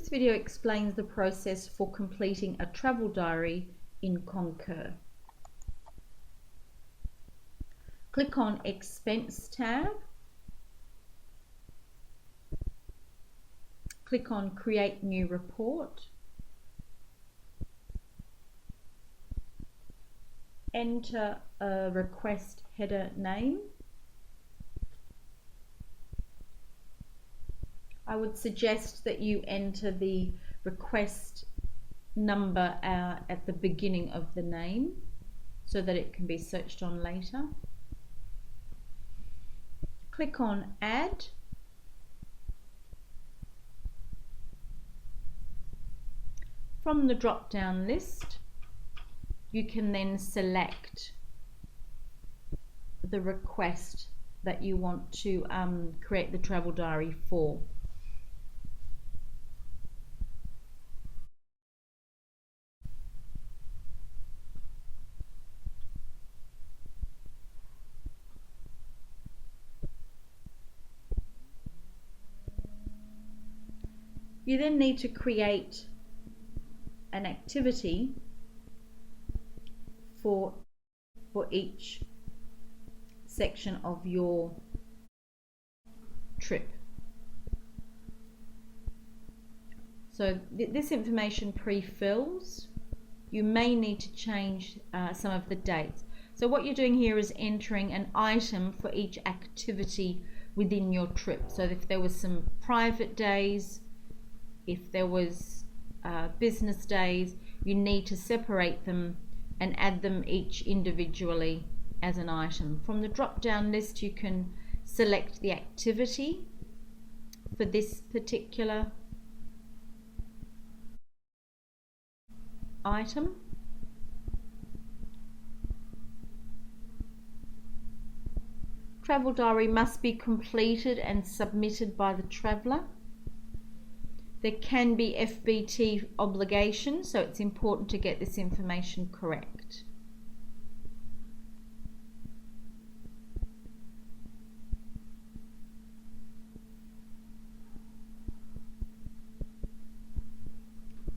This video explains the process for completing a travel diary in Concur. Click on Expense tab. Click on Create New Report. Enter a request header name. I would suggest that you enter the request number at the beginning of the name so that it can be searched on later. Click on Add. From the drop-down list, you can then select the request that you want to create the travel diary for. You then need to create an activity for each section of your trip. So this information pre-fills. You may need to change some of the dates. So what you're doing here is entering an item for each activity within your trip. So if there was some private days, if there was business days, you need to separate them and add them each individually as an item. From the drop-down list, you can select the activity for this particular item. Travel diary must be completed and submitted by the traveller. There can be FBT obligations, so it's important to get this information correct.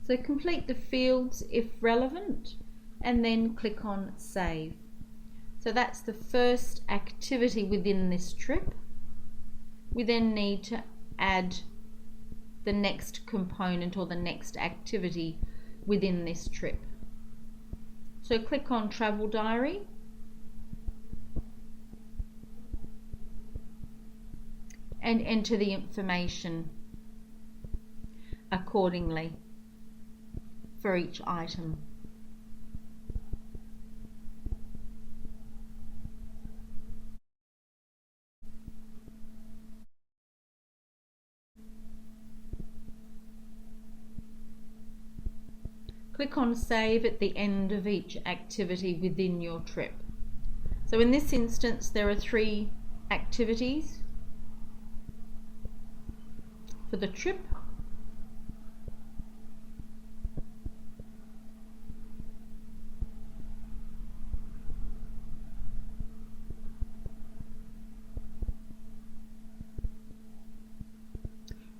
So complete the fields if relevant, and then click on Save. So that's the first activity within this trip. We then need to add the next component or the next activity within this trip. So click on Travel Diary and enter the information accordingly for each item. Click on Save at the end of each activity within your trip. So in this instance, there are 3 activities for the trip.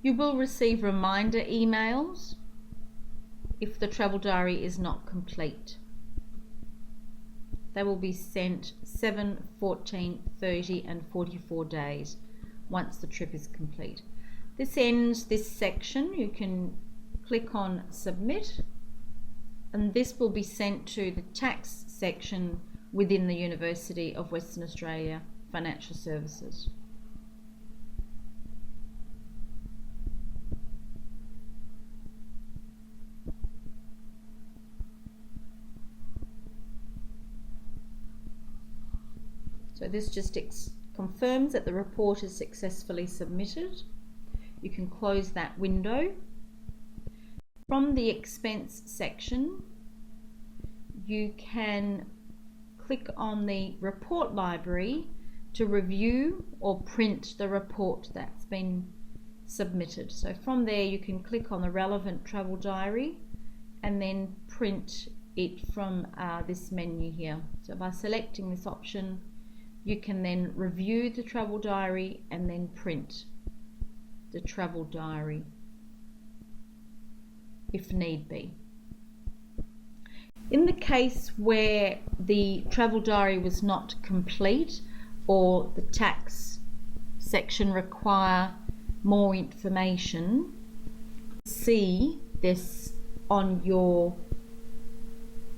You will receive reminder emails if the travel diary is not complete. They will be sent 7, 14, 30 and 44 days once the trip is complete. This ends this section. You can click on Submit, and this will be sent to the tax section within the University of Western Australia Financial Services. So this just confirms that the report is successfully submitted. You can close that window. From the expense section, you can click on the report library to review or print the report that's been submitted. So from there you can click on the relevant travel diary and then print it from this menu here. So by selecting this option, you can then review the travel diary and then print the travel diary. if need be. In the case where the travel diary was not complete or the tax section require more information, see this on your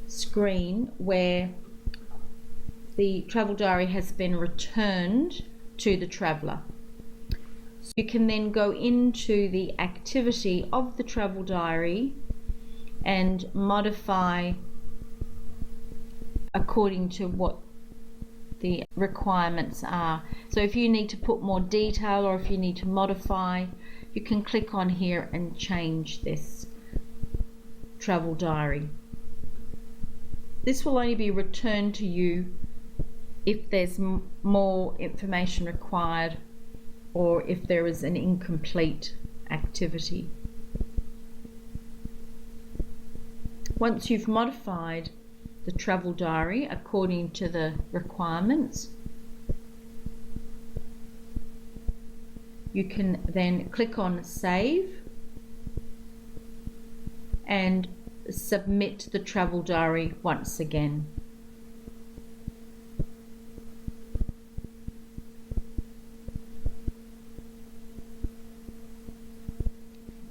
screen where the travel diary has been returned to the traveller. So you can then go into the activity of the travel diary and modify according to what the requirements are. So if you need to put more detail or if you need to modify, you can click on here and change this travel diary. This will only be returned to you if there's more information required or if there is an incomplete activity. Once you've modified the travel diary according to the requirements, you can then click on Save and submit the travel diary once again.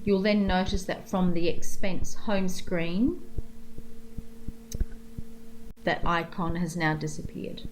You'll then notice that from the expense home screen, that icon has now disappeared.